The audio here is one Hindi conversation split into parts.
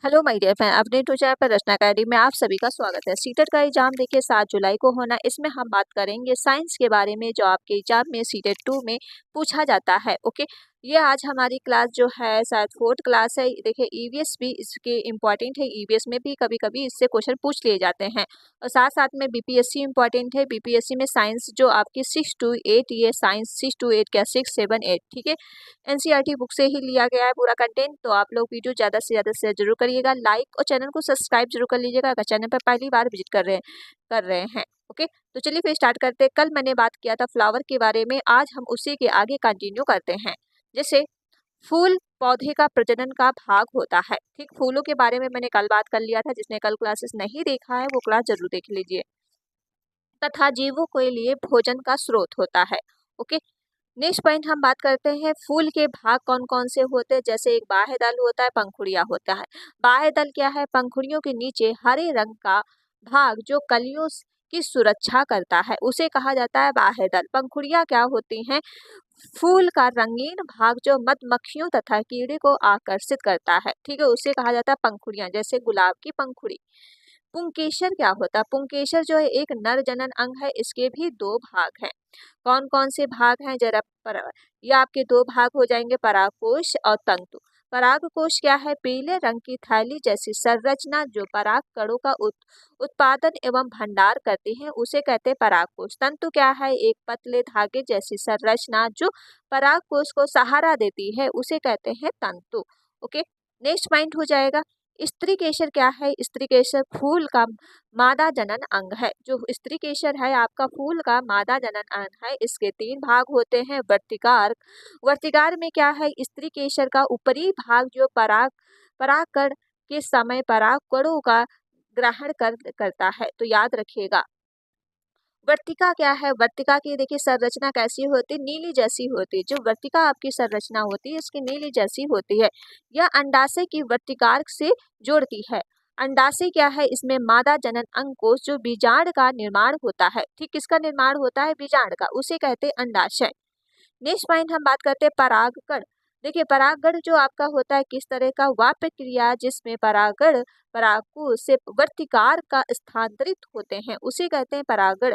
हेलो माय डियर फ्रेंड, अपने टू चैनल पर रचना अकेडमी में आप सभी का स्वागत है। सीटेट का एग्जाम देखिए 7 जुलाई को होना। इसमें हम बात करेंगे साइंस के बारे में जो आपके एग्जाम में सीटेट 2 में पूछा जाता है। ओके, ये आज हमारी क्लास जो है शायद 4th क्लास है। देखिए ईवीएस भी इसके इम्पॉर्टेंट है। ईवीएस में भी कभी कभी इससे क्वेश्चन पूछ लिए जाते हैं और साथ साथ में बीपीएससी इम्पॉर्टेंट है। बीपीएससी में साइंस जो आपकी 6 to 8, ये साइंस 6 to 8 क्या 6, 7, 8, ठीक है। एनसीईआरटी बुक से ही लिया गया है पूरा कंटेंट। तो आप लोग वीडियो ज़्यादा से ज़्यादा शेयर जरूर करिएगा, लाइक और चैनल को सब्सक्राइब जरूर कर लीजिएगा अगर चैनल पर पहली बार विजिट कर रहे हैं। ओके, तो चलिए फिर स्टार्ट करते हैं। कल मैंने बात किया था फ्लावर के बारे में, आज हम उसी के आगे कंटिन्यू करते हैं। जैसे फूल पौधे का प्रजनन का भाग होता है। ठीक, फूलों के बारे में मैंने कल बात कर लिया था। जिसने कल क्लासेस नहीं देखा है वो क्लास जरूर देख लीजिए। तथा जीवों के लिए भोजन का स्रोत होता है। ओके, नेक्स्ट पॉइंट हम बात करते हैं फूल के भाग कौन कौन से होते हैं। जैसे एक बाह्य दल होता है, पंखुड़ियां होता है। बाह्य दल क्या है? पंखुड़ियों के नीचे हरे रंग का भाग जो कलियों की सुरक्षा करता है उसे कहा जाता है बाह्य दल। पंखुड़ियां क्या होती हैं? फूल का रंगीन भाग जो मधुमक्खियों तथा कीड़े को आकर्षित करता है, ठीक है, उसे कहा जाता है पंखुड़ियां। जैसे गुलाब की पंखुड़ी। पुंकेसर क्या होता है? पुंकेसर जो है एक नर जनन अंग है। इसके भी दो भाग हैं। कौन कौन से भाग हैं जरा पर? ये आपके दो भाग हो जाएंगे, परागकोश और तंतु। परागकोश क्या है? पीले रंग की थैली जैसी संरचना जो पराग कणों का उत्पादन एवं भंडार करती है उसे कहते हैं परागकोश। तंतु क्या है? एक पतले धागे जैसी संरचना जो परागकोश को सहारा देती है उसे कहते हैं तंतु। ओके, नेक्स्ट पॉइंट हो जाएगा स्त्री केसर क्या है? स्त्री केसर फूल का मादा जनन अंग है। जो स्त्री केसर है आपका फूल का मादा जनन अंग है। इसके तीन भाग होते हैं। वर्तिकार, वर्तिकार में क्या है? स्त्री केसर का ऊपरी भाग जो परागकण के समय परागकणों का ग्रहण करता है। तो याद रखिएगा वर्तिका क्या है? वर्तिका की देखिए संरचना कैसी होती है? नीली जैसी होती है। जो वर्तिका आपकी संरचना होती है इसकी नीली जैसी होती है। यह अंडाशय की वर्तिकार से जोड़ती है। अंडाशय क्या है? इसमें मादा जनन अंग कोश जो बीजांड का निर्माण होता है। ठीक, किसका निर्माण होता है? बीजांड का, उसे कहते हैं अंडाशय। नेक्स्ट पॉइंट हम बात करते हैं परागकण। देखिए परागकण जो आपका होता है किस तरह का? वह प्रक्रिया जिसमें परागकण परागकोश से वर्तिकार का स्थानांतरित होते हैं उसे कहते हैं परागण।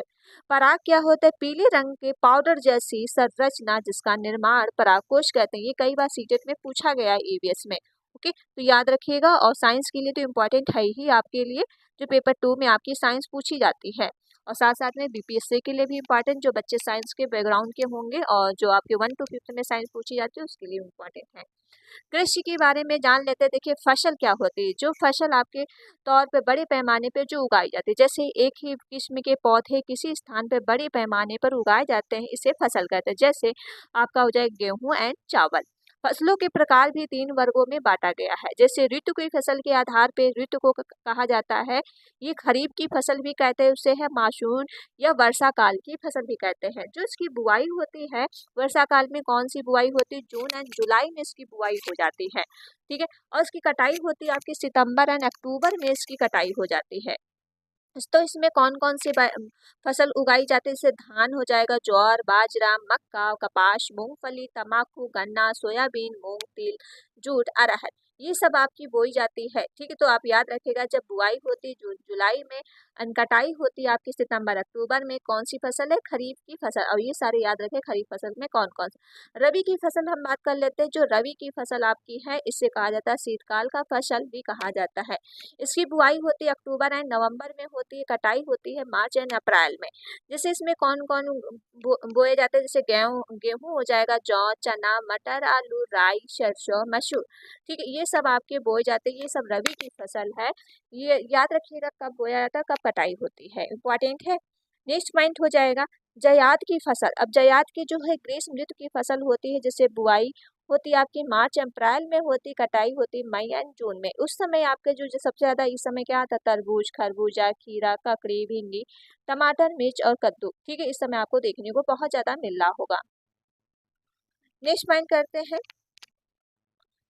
पराग क्या होता है? पीले रंग के पाउडर जैसी संरचना जिसका निर्माण परागकोश कहते हैं। ये कई बार सीटेट में पूछा गया है ईवीएस में। ओके, तो याद रखिएगा। और साइंस के लिए तो इम्पोर्टेंट है ही आपके लिए, जो पेपर 2 में आपकी साइंस पूछी जाती है। और साथ साथ में बीपीएससी के लिए भी इम्पॉर्टेंट, जो बच्चे साइंस के बैकग्राउंड के होंगे और जो आपके 1 to 5th में साइंस पूछी जाती है उसके लिए इम्पॉर्टेंट है। कृषि के बारे में जान लेते हैं। देखिए फसल क्या होती है? जो फसल आपके तौर पे बड़े पैमाने पे जो उगाई जाती है। जैसे एक ही किस्म के पौधे किसी स्थान पे बड़े पैमाने पर उगाए जाते हैं इसे फसल कहते हैं। जैसे आपका हो जाए गेहूं एंड चावल। फसलों के प्रकार भी 3 वर्गों में बांटा गया है। जैसे ऋतु की फसल के आधार पे ऋतु को कहा जाता है। ये खरीफ की फसल भी कहते हैं, उसे है मानसून या वर्षा काल की फसल भी कहते हैं। जो इसकी बुआई होती है वर्षा काल में कौन सी बुआई होती है? जून एंड जुलाई में इसकी बुआई हो जाती है। ठीक है, और इसकी कटाई होती है आपकी सितंबर एंड अक्टूबर में इसकी कटाई हो जाती है। तो इसमें कौन कौन सी फसल उगाई जाती है? जैसे धान हो जाएगा, ज्वार, बाजरा, मक्का, कपास, मूंगफली, तंबाकू, गन्ना, सोयाबीन, मूंग, तिल, जूट, अरहर, ये सब आपकी बोई जाती है। ठीक है, तो आप याद रखिएगा जब बुआई होती है जून जुलाई में, कटाई होती है आपकी सितंबर अक्टूबर में, कौन सी फसल है? खरीफ की फसल। और ये सारे याद रखें खरीफ फसल में कौन कौन सा। रबी की फसल हम बात कर लेते हैं। जो रबी की फसल आपकी है इसे कहा जाता है शीतकाल का फसल भी कहा जाता है। इसकी बुआई होती है अक्टूबर एंड नवंबर में होती है, कटाई होती है मार्च एंड अप्रैल में। जैसे इसमें कौन कौन बोए जाते हैं? जैसे गेहूं गेहूं हो जाएगा, जौ, चना, मटर, आलू, राई, सरसों, मसूर। ठीक है, ये सब आपके बोए जाते हैं। ये सब रबी की फसल है। ये याद रखिएगा कब बोया जाता है कब कटाई होती है, इंपॉर्टेंट है। नेक्स्ट पॉइंट हो जाएगा जयाद की फसल। अब जयाद की जो है ग्रीष्म ऋतु की फसल होती है। जैसे बुआई होती है आपकी मार्च अप्रैल में होती, कटाई होती मई एंड जून में। उस समय आपके जो सबसे ज्यादा इस समय क्या आता? तरबूज, खरबूजा, खीरा, ककड़ी, भिंडी, टमाटर, मिर्च और कद्दू। ठीक है, इस समय आपको देखने को बहुत ज्यादा मिल रहा होगा। नेक्स्ट पॉइंट करते हैं।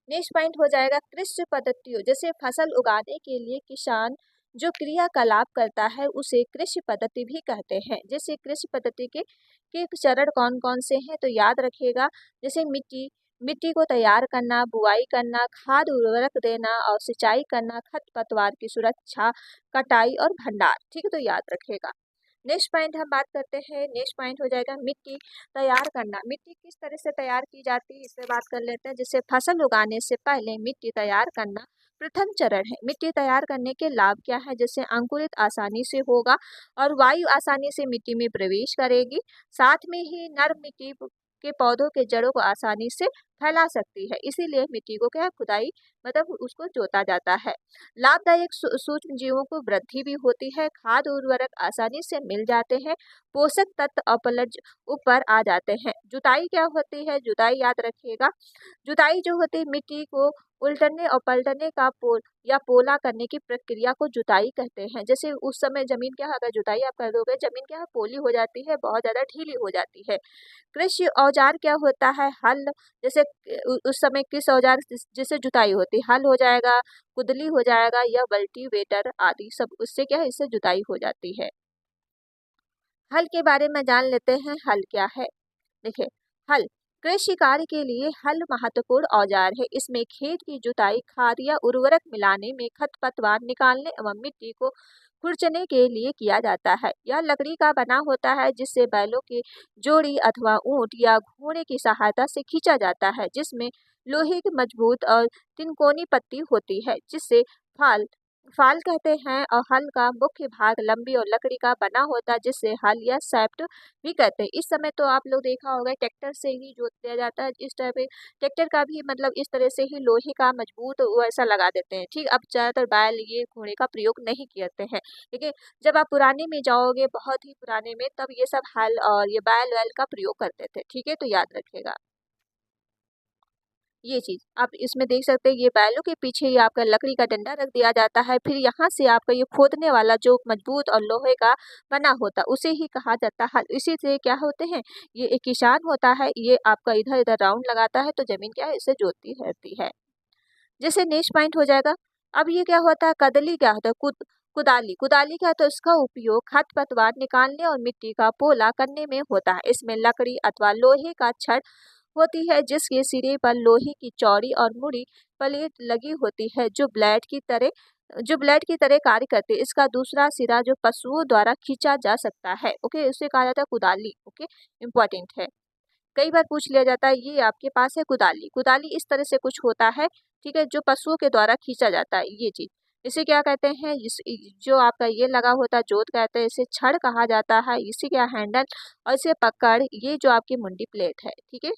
नेक्स्ट पॉइंट हो जाएगा कृषि पद्धतियों। जैसे फसल उगाने के लिए किसान जो क्रियाकलाप करता है उसे कृषि पद्धति भी कहते हैं। जैसे कृषि पद्धति के चरण कौन कौन से हैं? तो याद रखिएगा जैसे मिट्टी मिट्टी को तैयार करना, बुआई करना, खाद उर्वरक देना और सिंचाई करना, खरपतवार की सुरक्षा, कटाई और भंडार। ठीक है, तो याद रखिएगा। नेक्स्ट पॉइंट हम बात करते हैं। नेक्स्ट पॉइंट हो जाएगा मिट्टी तैयार करना। मिट्टी किस तरह से तैयार की जाती है, इस पे बात कर लेते हैं। जैसे फसल उगाने से पहले मिट्टी तैयार करना प्रथम चरण है। मिट्टी तैयार करने के लाभ क्या है? जैसे अंकुरित आसानी से होगा और वायु आसानी से मिट्टी में प्रवेश करेगी। साथ में ही नर्म मिट्टी के पौधों के जड़ों को आसानी से फैला सकती है। इसीलिए मिट्टी को क्या खुदाई मतलब उसको जोता जाता है। लाभदायक सूक्ष्म जीवों को वृद्धि भी होती है। खाद उर्वरक आसानी से मिल जाते हैं। पोषक तत्व अपलज ऊपर आ जाते हैं। जुताई क्या होती है? जुताई याद रखिएगा। जुताई जो होती है मिट्टी को उल्टने और पलटने का पोल या पोला करने की प्रक्रिया को जुताई कहते हैं। जैसे उस समय जमीन क्या है, अगर जुताई आप कर दोगे जमीन क्या है पोली हो जाती है, बहुत ज्यादा ढीली हो जाती है। कृषि औजार क्या होता है? हल। जैसे उस समय किस औजार जिससे जुताई होती है? हल हो जाएगा, कुदली हो जाएगा या कल्टीवेटर आदि सब, उससे क्या है इससे जुताई हो जाती है। हल के बारे में जान लेते हैं। हल क्या है? देखिए, हल कृषि कार्य के लिए हल महत्वपूर्ण औजार है। इसमें खेत की जुताई, खाद या उर्वरक मिलाने में, खरपतवार निकालने एवं मिट्टी को खुरचने के लिए किया जाता है। यह लकड़ी का बना होता है जिससे बैलों की जोड़ी अथवा ऊंट या घोड़े की सहायता से खींचा जाता है, जिसमें लोहे की मजबूत और तिनकोनी पत्ती होती है जिससे फाल फाल कहते हैं। और हल का मुख्य भाग लंबी और लकड़ी का बना होता है जिससे हल या सैप्ट भी कहते हैं। इस समय तो आप लोग देखा होगा ट्रैक्टर से ही जोत दिया जाता है। इस टाइप ट्रैक्टर का भी मतलब इस तरह से ही लोहे का मजबूत वैसा लगा देते हैं। ठीक, अब ज्यादातर बैल ये घोड़े का प्रयोग नहीं करते हैं। ठीक है, जब आप पुराने में जाओगे बहुत ही पुराने में, तब ये सब हल और ये बैल वैल का प्रयोग करते थे। ठीक है, तो याद रखिएगा ये चीज। आप इसमें देख सकते हैं ये बैलों के पीछे ही आपका लकड़ी का डंडा रख दिया जाता है। फिर यहाँ से आपका ये खोदने वाला जो मजबूत और लोहे का बना होता है उसे ही कहा जाता है हल। इसी से क्या होते हैं, ये एक किसान होता है, ये आपका इधर इधर राउंड लगाता है तो जमीन क्या है इसे जोतती रहती है। जैसे नेक्स्ट पॉइंट हो जाएगा। अब ये क्या होता है, कदली क्या होता है, कुदाली। कुदाली क्या, तो इसका उपयोग खरपतवार निकालने और मिट्टी का पोला करने में होता है। इसमें लकड़ी अथवा लोहे का छड़ होती है जिसके सिरे पर लोहे की चौड़ी और मुड़ी प्लेट लगी होती है जो ब्लेड की तरह कार्य करती है। इसका दूसरा सिरा जो पशुओं द्वारा खींचा जा सकता है। ओके, उसे कहा जाता है कुदाली। ओके, इम्पोर्टेंट है, कई बार पूछ लिया जाता है ये आपके पास है कुदाली। कुदाली इस तरह से कुछ होता है, ठीक है, जो पशुओं के द्वारा खींचा जाता है ये चीज। इसे क्या कहते हैं, जो आपका ये लगा होता है जोत कहते हैं, इसे छड़ कहा जाता है। इसी क्या हैंडल और इसे पकड़, ये जो आपकी मुंडी प्लेट है। ठीक है,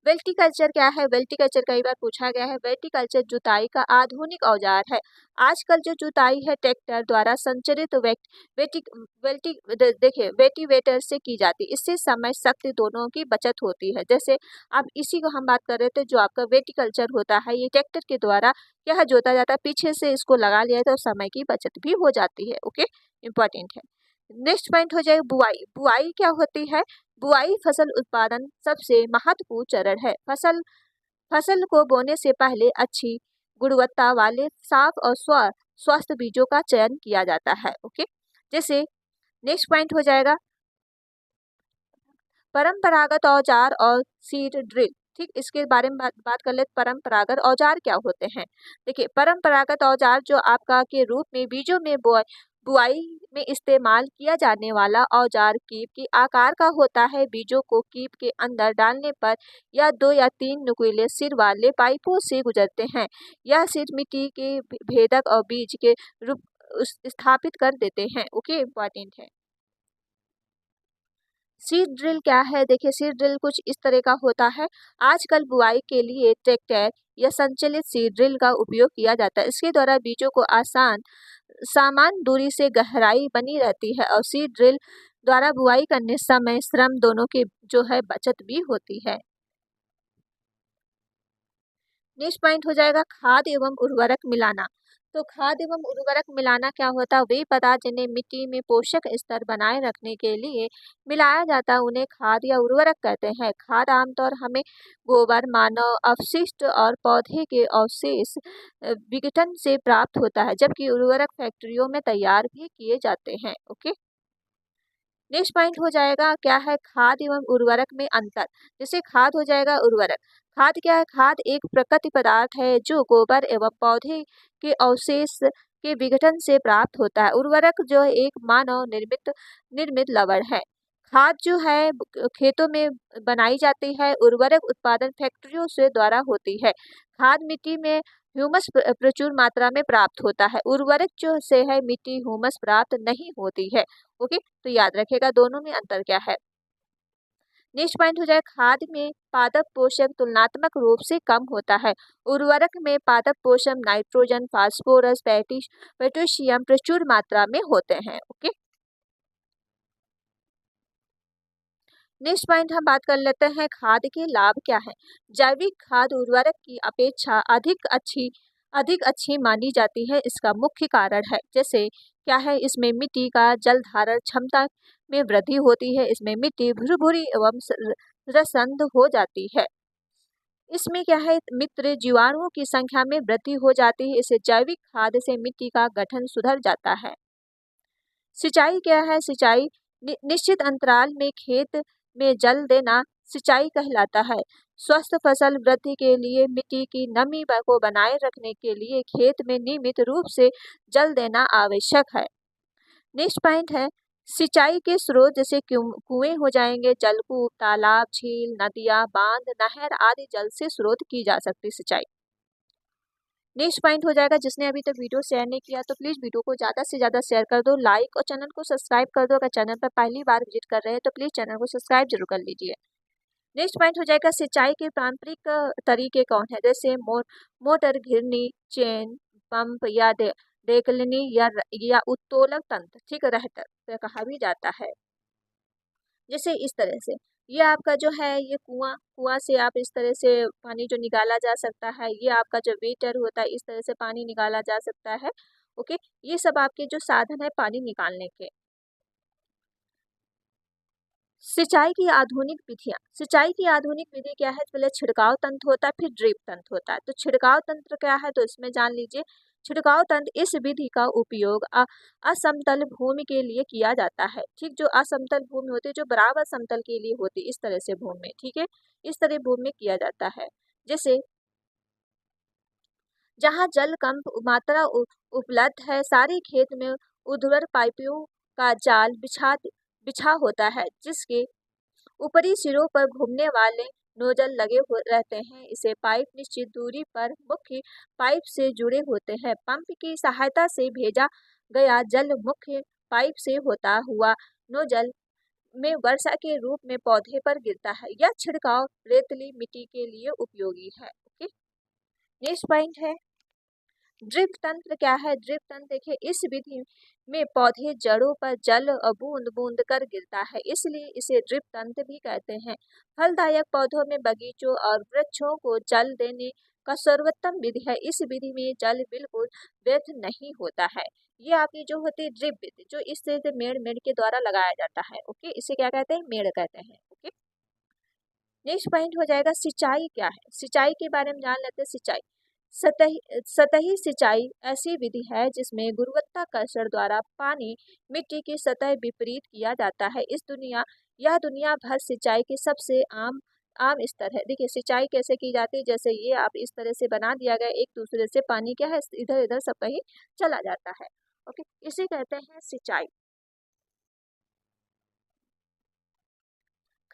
वेल्टीकल्चर क्या है? वेल्टीकल्चर कई बार पूछा गया है। वेल्टीकल्चर जुताई का आधुनिक औजार है। आजकल जो जुताई है ट्रैक्टर द्वारा संचरित देखिए वेटिवेटर से की जाती है। इससे समय शक्ति दोनों की बचत होती है। जैसे अब इसी को हम बात कर रहे थे, जो आपका वेटिकल्चर होता है ये ट्रैक्टर के द्वारा क्या है जोता जाता है, पीछे से इसको लगा लिया तो समय की बचत भी हो जाती है। ओके, इम्पोर्टेंट है। नेक्स्ट पॉइंट हो जाएगा बुआई। बुआई क्या होती है? बुआई फसल उत्पादन सबसे महत्वपूर्ण चरण है। फसल को बोने से पहले अच्छी गुणवत्ता वाले साफ और स्वस्थ बीजों का चयन किया जाता है। ओके, जैसे नेक्स्ट पॉइंट हो जाएगा परंपरागत औजार और सीड ड्रिल। ठीक, इसके बारे में बात कर ले। परंपरागत औजार क्या होते हैं? देखिए, परंपरागत औजार जो आपका के रूप में बीजों में बुआई में इस्तेमाल किया जाने वाला औजार कीप की आकार का होता है। बीजों को कीप के अंदर डालने पर या 2 या 3 नुकीले सिर वाले पाइपों से गुजरते हैं। यह सिर मिट्टी के भेदक और बीज के रूप स्थापित कर देते हैं। ओके, इम्पोर्टेंट है। सीड ड्रिल क्या है? देखिए, सीड ड्रिल कुछ इस तरह का होता है। आजकल बुआई के लिए ट्रैक्टर या संचालित सीड ड्रिल का उपयोग किया जाता है। इसके द्वारा बीजों को समान दूरी से गहराई बनी रहती है और सीड ड्रिल द्वारा बुआई करने समय श्रम दोनों की जो है बचत भी होती है। नेक्स्ट पॉइंट हो जाएगा खाद एवं उर्वरक मिलाना। तो खाद एवं उर्वरक मिलाना क्या होता है? वे पदार्थ जिन्हें मिट्टी में पोषक स्तर बनाए रखने के लिए मिलाया जाता है उन्हें खाद या उर्वरक कहते हैं। खाद आमतौर हमें गोबर, मानव अपशिष्ट और पौधे के अवशेष विघटन से प्राप्त होता है, जबकि उर्वरक फैक्ट्रियों में तैयार भी किए जाते हैं। ओके, नेक्स्ट पॉइंट हो जाएगा क्या है, खाद एवं उर्वरक में अंतर। जैसे खाद हो जाएगा उर्वरक। खाद क्या है, खाद एक प्राकृतिक पदार्थ है जो गोबर एवं पौधे के अवशेष के विघटन से प्राप्त होता है। उर्वरक जो है एक मानव निर्मित निर्मित लवण है। खाद जो है खेतों में बनाई जाती है, उर्वरक उत्पादन फैक्ट्रियों से द्वारा होती है। खाद मिट्टी में ह्यूमस प्रचुर मात्रा में प्राप्त होता है, उर्वरक जो से है मिट्टी ह्यूमस प्राप्त नहीं होती है। ओके, तो याद रखेगा दोनों में अंतर क्या है। नेक्स्ट पॉइंट हो जाए, खाद में पादप पोषक तुलनात्मक रूप से कम होता है। उर्वरक में पादप पोषक नाइट्रोजन, फास्फोरस, पोटेशियम प्रचुर मात्रा में होते हैं। ओके, नेक्स्ट पॉइंट हम बात कर लेते हैं खाद के लाभ क्या है। जैविक खाद उर्वरक की अपेक्षा अधिक अच्छी मानी जाती है। इसका मुख्य कारण है जैसे क्या है, इसमें मिट्टी का जल धारण क्षमता में वृद्धि होती है, इसमें मिट्टी भुरभुरी एवं रसंध हो जाती है, इसमें क्या है मित्र जीवाणुओं की संख्या में वृद्धि हो जाती है। इसे जैविक खाद से मिट्टी का गठन सुधर जाता है। सिंचाई क्या है, सिंचाई निश्चित अंतराल में खेत में जल देना सिंचाई कहलाता है। स्वस्थ फसल वृद्धि के लिए मिट्टी की नमी को बनाए रखने के लिए खेत में नियमित रूप से जल देना आवश्यक है। नेक्स्ट पॉइंट है सिंचाई के स्रोत, जैसे कुएं हो जाएंगे, जलकूप, तालाब, झील, नदियां, बांध, नहर आदि जल से स्रोत की जा सकती सिंचाई। नेक्स्ट पॉइंट हो जाएगा, जिसने अभी तक वीडियो शेयर नहीं किया तो प्लीज़ वीडियो को ज़्यादा से ज़्यादा शेयर कर दो, लाइक और चैनल को सब्सक्राइब कर दो। अगर चैनल पर पहली बार विजिट कर रहे हैं तो प्लीज़ चैनल को सब्सक्राइब जरूर कर लीजिए। नेक्स्ट पॉइंट हो जाएगा सिंचाई के पारंपरिक तरीके कौन है, जैसे मोटर, घिरनी, चेन पंप या डेकलनी या उत्तोलक तंत्र, ठीक रहता कहा भी जाता है। जैसे इस तरह से ये आपका जो है ये कुआं से आप इस तरह से पानी जो निकाला जा सकता है, ये आपका जो वेटर होता है इस तरह से पानी निकाला जा सकता है। ओके, ये सब आपके जो साधन है पानी निकालने के। सिंचाई की आधुनिक विधियां, सिंचाई की आधुनिक विधि क्या है, पहले छिड़काव तंत्र होता है, फिर ड्रिप तंत्र होता है। तो छिड़काव तंत्र क्या है, तो इसमें जान लीजिए छिड़काव तंत्र इस विधि का उपयोग असमतल भूमि के लिए किया जाता है। ठीक, जो असमतल भूमि होती है, जो बराबर समतल के लिए होती है, इस तरह से भूमि में, ठीक है, इस तरह भूमि में किया जाता है। जैसे जहाँ जल कम मात्रा उपलब्ध है, सारे खेत में ऊर्ध्वाधर पाइपों का जाल बिछा होता है, जिसके ऊपरी सिरों पर घूमने वाले नोजल लगे रहते हैं। इसे पाइप निश्चित दूरी पर मुख्य पाइप से जुड़े होते हैं। पंप की सहायता से भेजा गया जल मुख्य पाइप से होता हुआ नोजल में वर्षा के रूप में पौधे पर गिरता है। यह छिड़काव रेतीली मिट्टी के लिए उपयोगी है। ओके, नेक्स्ट पॉइंट है ड्रिप तंत्र क्या है। ड्रिप तंत्र देखिए, इस विधि में पौधे जड़ों पर जल बूंद बूंद कर गिरता है, इसलिए इसे ड्रिप तंत्र भी कहते हैं। फलदायक पौधों में बगीचों और वृक्षों को जल देने का सर्वोत्तम विधि है। इस विधि में जल बिल्कुल व्यर्थ नहीं होता है। ये आपकी जो होती है ड्रिप विधि, जो इस तरह से मेड़ के द्वारा लगाया जाता है। ओके, इसे क्या कहते हैं, मेड़ कहते हैं। ओके, नेक्स्ट पॉइंट हो जाएगा सिंचाई क्या है। सिंचाई के बारे में जान लेते हैं। सिंचाई सतही सिंचाई ऐसी विधि है जिसमें गुरुत्वाकर्षण द्वारा पानी मिट्टी की सतह विपरीत किया जाता है। यह दुनिया भर सिंचाई की सबसे आम स्तर है। देखिए सिंचाई कैसे की जाती है, जैसे ये आप इस तरह से बना दिया गया, एक दूसरे से पानी क्या है इधर इधर सब कहीं चला जाता है। ओके, इसे कहते हैं सिंचाई।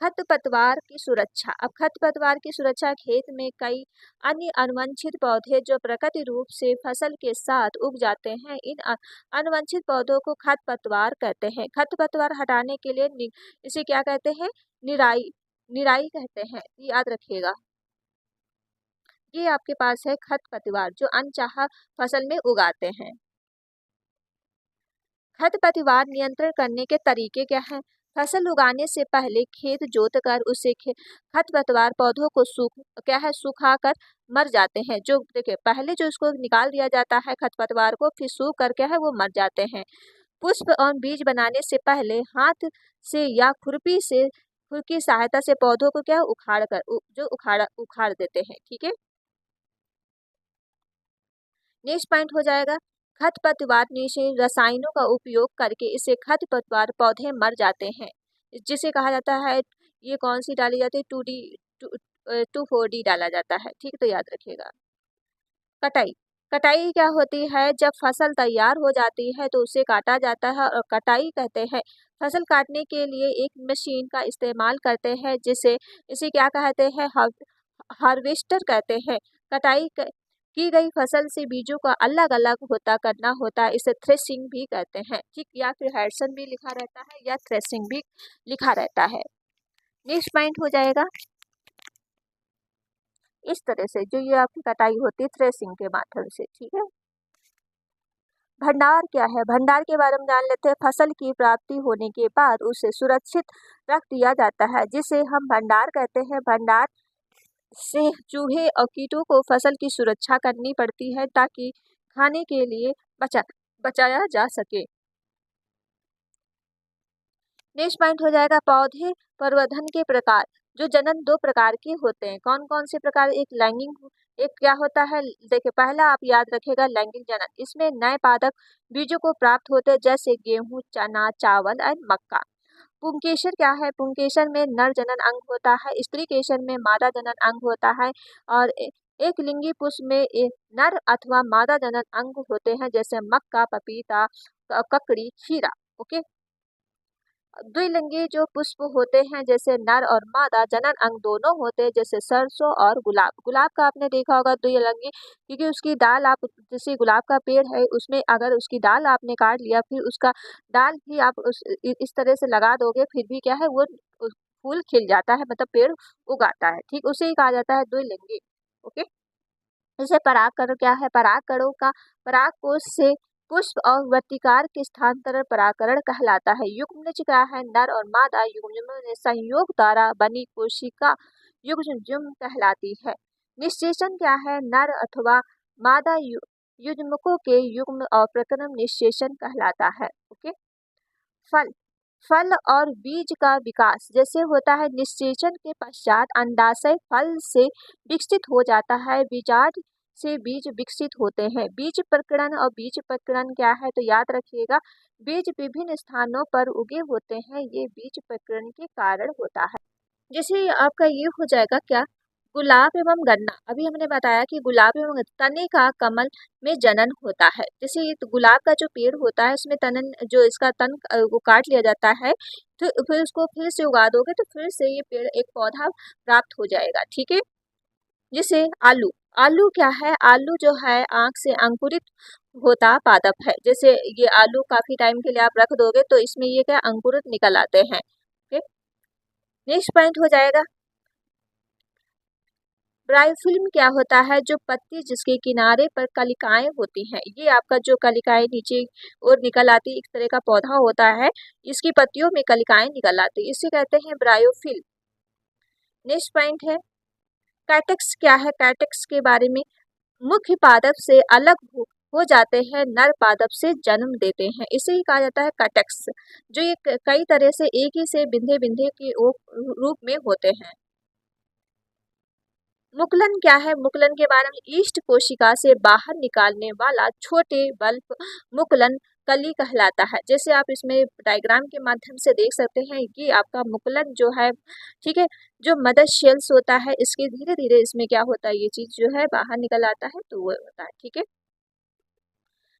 खरपतवार की सुरक्षा। अब खरपतवार की सुरक्षा, खेत में कई अन्य अनुवांछित पौधे जो प्राकृतिक रूप से फसल के साथ उग जाते हैं, इन अनुवांछित पौधों को खरपतवार कहते हैं। खरपतवार हटाने के लिए इसे क्या कहते हैं, निराई निराई कहते हैं, याद रखिएगा। ये आपके पास है खरपतवार जो अनचाहा फसल में उगाते हैं। खरपतवार नियंत्रण करने के तरीके क्या हैं? फसल उगाने से पहले खेत जोतकर उसे खरपतवार पौधों को सुखाकर मर जाते हैं। जो देखिए पहले जो इसको निकाल दिया जाता है खरपतवार को, फिर सूख कर क्या है वो मर जाते हैं। पुष्प और बीज बनाने से पहले हाथ से या खुरपी की सहायता से पौधों को क्या उखाड़ देते हैं। ठीक है, नेक्स्ट पॉइंट हो जाएगा खरपतवार निषेध रसायनों का उपयोग करके इससे खरपतवार पौधे मर जाते हैं, जिसे कहा जाता है, ये कौन सी डाली जाती है, 2,4-D डाला जाता है। ठीक, तो याद रखिएगा। कटाई, कटाई क्या होती है, जब फसल तैयार हो जाती है तो उसे काटा जाता है और कटाई कहते हैं। फसल काटने के लिए एक मशीन का इस्तेमाल करते हैं जिसे इसे क्या कहते हैं, हार्वेस्टर कहते हैं। कटाई की गई फसल से बीजों का अलग अलग करना होता है, इसे थ्रेसिंग भी कहते हैं। ठीक, या फिर हेडसन भी लिखा रहता है या थ्रेसिंग भी लिखा रहता है। नेक्स्ट पॉइंट हो जाएगा इस तरह से, जो ये आपकी कटाई होती है थ्रेसिंग के माध्यम से। ठीक है, भंडार क्या है, भंडार के बारे में जान लेते हैं। फसल की प्राप्ति होने के बाद उसे सुरक्षित रख दिया जाता है, जिसे हम भंडार कहते हैं। भंडार से चूहे और कीटों को फसल की सुरक्षा करनी पड़ती है ताकि खाने के लिए बचाया जा सके। नेक्स्ट पॉइंट हो जाएगा पौधे प्रवर्धन के प्रकार। जो जनन दो प्रकार के होते हैं, कौन कौन से प्रकार, एक लैंगिक, एक क्या होता है, देखिए पहला आप याद रखेगा लैंगिक जनन, इसमें नए पादप बीजों को प्राप्त होते हैं जैसे गेहूं, चना, चावल और मक्का। पुंकेसर क्या है, पुंकेसर में नर जनन अंग होता है, स्त्री केसर में मादा जनन अंग होता है और एक लिंगी पुष्प में नर अथवा मादा जनन अंग होते हैं जैसे मक्का, पपीता, ककड़ी, खीरा। ओके, द्विलिंगी जो पुष्प होते हैं जैसे नर और मादा जनन अंग दोनों होते हैं जैसे सरसों और गुलाब। गुलाब का आपने देखा होगा द्विलिंगी, क्योंकि उसकी डाल आप, जैसे गुलाब का पेड़ है उसमें अगर उसकी डाल आपने काट लिया फिर उसका डाल भी आप इस तरह से लगा दोगे फिर भी क्या है वो फूल खिल जाता है, मतलब पेड़ उगाता है। ठीक, उसे ही कहा जाता है द्विलिंगी। ओके, जैसे परागकण क्या है, परागकणों का परागकोश से पुष्प और वर्तिकार के स्थानांतरण परागकण कहलाता है। युग्मज क्या है, नर और मादा युग्म में संयोग द्वारा बनी कोशिका युग्मज कहलाती है। निषेचन क्या है, नर अथवा मादा युग्मकों के युग्म और प्रकरण निषेचन कहलाता है। ओके, फल, फल और बीज का विकास जैसे होता है, निषेचन के पश्चात अंडाशय फल से विकसित हो जाता है, बीजांड से बीज विकसित होते हैं। बीज प्रकरण और बीज प्रकरण क्या है, तो याद रखिएगा बीज विभिन्न स्थानों पर उगे होते हैं, ये बीज प्रकरण के कारण होता है। जैसे आपका ये हो जाएगा क्या, गुलाब एवं गन्ना। अभी हमने बताया कि गुलाब एवं तने का कमल में जनन होता है। जैसे ये तो गुलाब का जो पेड़ होता है इसमें तनन, जो इसका तन वो काट लिया जाता है तो फिर उसको फिर से उगा दोगे तो फिर से ये पेड़ एक पौधा प्राप्त हो जाएगा। ठीक है, जैसे आलू, आलू क्या है, आलू जो है आंख से अंकुरित होता पादप है। जैसे ये आलू काफी टाइम के लिए आप रख दोगे तो इसमें ये क्या अंकुरित निकल आते हैं। नेक्स्ट पॉइंट हो जाएगा ब्रायोफिल्म क्या होता है, जो पत्ती जिसके किनारे पर कलिकाएं होती हैं। ये आपका जो कलिकाएं नीचे और निकल आती, एक तरह का पौधा होता है, इसकी पत्तियों में कलिकाएं निकल आती, इसे कहते हैं ब्रायोफिल। नेक्स्ट पॉइंट है कैटेक्स क्या है, कैटेक्स के बारे में, मुख्य पादप से अलग हो जाते हैं, नर पादप से जन्म देते हैं, इसे ही कहा जाता है कैटेक्स। जो ये कई तरह से एक ही से बिंधे बिंधे के रूप में होते हैं। मुकुलन क्या है, मुकुलन के बारे में, ईस्ट कोशिका से बाहर निकालने वाला छोटे बल्ब मुकुलन कली कहलाता है। जैसे आप इसमें डायग्राम के माध्यम से देख सकते हैं कि आपका मुकुलन जो है, ठीक है, जो मदर शेल्स होता है इसके धीरे धीरे इसमें क्या होता है, ये चीज जो है बाहर निकल आता है तो वो होता है। ठीक है,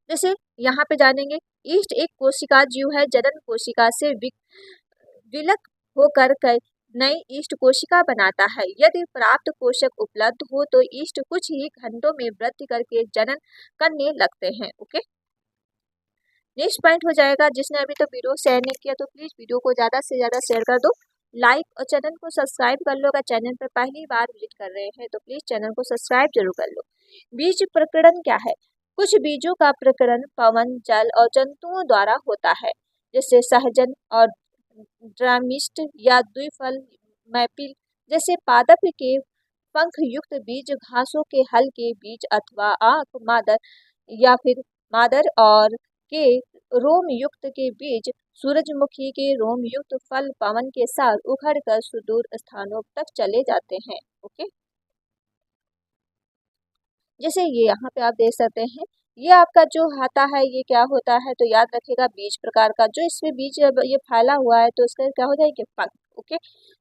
जैसे यहाँ पे जानेंगे ईस्ट एक कोशिका जीव है, जनन कोशिका से विलक होकर नई ईस्ट कोशिका बनाता है। यदि प्राप्त पोषक उपलब्ध हो तो ईस्ट कुछ ही घंटों में वृद्धि करके जनन करने लगते हैं। ओके, नेक्स्ट पॉइंट हो जाएगा, जिसने अभी तो वीडियो शेयर नहीं किया तो प्लीज वीडियो को ज्यादा से ज्यादा शेयर कर दो, लाइक और चैनल को सब्सक्राइब कर लो। अगर चैनल पर पहली बार विजिट कर रहे हैं तो प्लीज चैनल को सब्सक्राइब जरूर कर लो। बीज प्रकरण क्या है, कुछ बीजों का प्रकरण पवन, जल और जंतुओं द्वारा होता है, जैसे सहजन और ड्रामिस्ट या द्विफल मैपिल जैसे पादप के पंख युक्त बीज, घासों के हल के बीज अथवा आंख मादर या फिर मादर और के रोम युक्त के बीज, सूरजमुखी के रोम युक्त फल पवन के साथ उखड़कर सुदूर स्थानों तक चले जाते हैं। ओके, जैसे ये यहाँ पे आप देख सकते हैं ये आपका जो आता है ये क्या होता है, तो याद रखिएगा बीज प्रकार का, जो इसमें बीज ये फैला हुआ है तो इसका क्या हो जाएगा, पंख। ओके,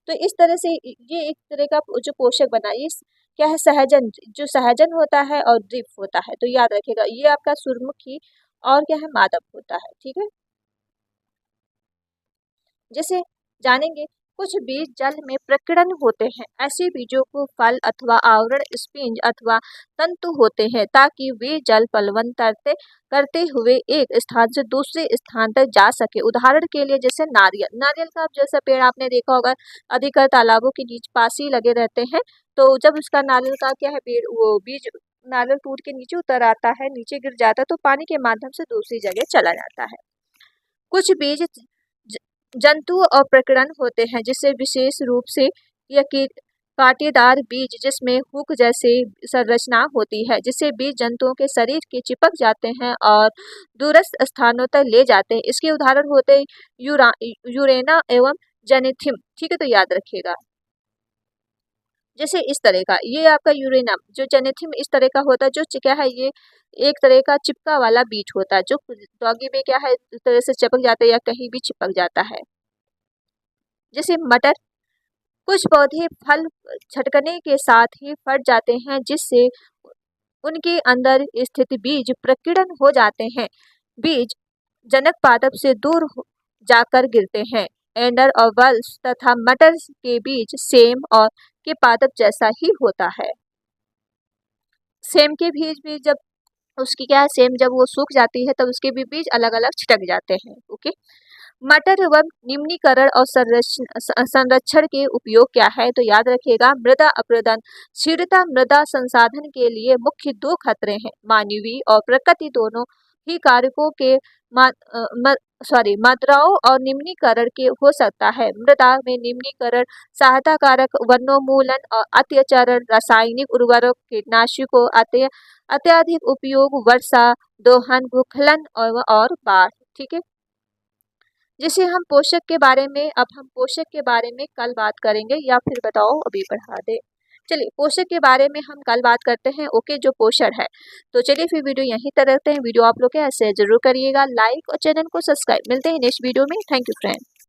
तो इस तरह से ये एक तरह का जो पोषक बना, ये क्या है, सहजन, जो सहजन होता है और ड्रिप होता है, तो याद रखिएगा ये आपका सूर्यमुखी और क्या है, माधव होता है। ठीक है, जैसे जानेंगे, कुछ बीज जल में प्रकीर्णन होते हैं। ऐसे बीजों को फल अथवा आवरण, स्पिंज अथवा तंतु होते हैं, ताकि वे जल पलवन करते करते हुए एक स्थान से दूसरे स्थान तक जा सके। उदाहरण के लिए जैसे नारियल, नारियल का जैसा पेड़ आपने देखा होगा, अधिकतर तालाबों के नीचे पास ही लगे रहते हैं। तो जब उसका नारियल का क्या है, पेड़ वो बीज नारियल टूट के नीचे उतर आता है, नीचे गिर जाता है, तो पानी के माध्यम से दूसरी जगह चला जाता है। कुछ बीज जंतु और प्रकीर्णन होते हैं, जिससे विशेष रूप से यह कांटेदार बीज जिसमें हुक जैसे संरचना होती है, जिससे बीज जंतुओं के शरीर के चिपक जाते हैं और दूरस्थ स्थानों तक ले जाते हैं। इसके उदाहरण होते हैं यूरेना एवं जेनेथिम। ठीक है, तो याद रखिएगा, जैसे इस तरह का ये आपका यूरेनम, जो जेनेथिम इस तरह का होता है, जो क्या है, ये एक तरह का चिपका वाला बीज होता है, जो डॉगी में क्या है, इस तरह से चिपक जाता है या कहीं भी चिपक जाता है। जैसे मटर, कुछ पौधे फल झटकने के साथ ही फट जाते हैं, जिससे उनके अंदर स्थित बीज प्रकीर्णन हो जाते हैं। बीज जनक पादप से दूर जाकर गिरते हैं। एंडर और बल्स तथा मटर के बीज सेम और के पादप जैसा ही होता है। सेम के बीज भी जब उसकी क्या है, सेम जब वो सूख जाती है तब उसके भी बीज अलग अलग छिटक जाते हैं। ओके, मटर एवं निम्नीकरण और संरक्षण के उपयोग क्या है, तो याद रखिएगा, मृदा अपरदन, शीर्णता, मृदा संसाधन के लिए मुख्य दो खतरे हैं। मानवीय और प्रकृति दोनों ही कारकों के मात्राओं और निम्नीकरण के हो सकता है। मृदा में निम्नीकरण सहायता कारक वनोन्मूलन और अत्याचरण, रासायनिक उर्वरक, कीटनाशकों अत्यधिक उपयोग, वर्षा, दोहन, भूस्खलन और बाढ़। ठीक है, जैसे हम पोषक के बारे में, अब हम पोषक के बारे में कल बात करेंगे, या फिर बताओ अभी बढ़ा दे। चलिए, पोषक के बारे में हम कल बात करते हैं। ओके, जो पोषण है, तो चलिए फिर वीडियो यहीं तक रखते हैं। वीडियो आप लोग ऐसे जरूर करिएगा लाइक और चैनल को सब्सक्राइब। मिलते हैं नेक्स्ट वीडियो में। Thank you friend.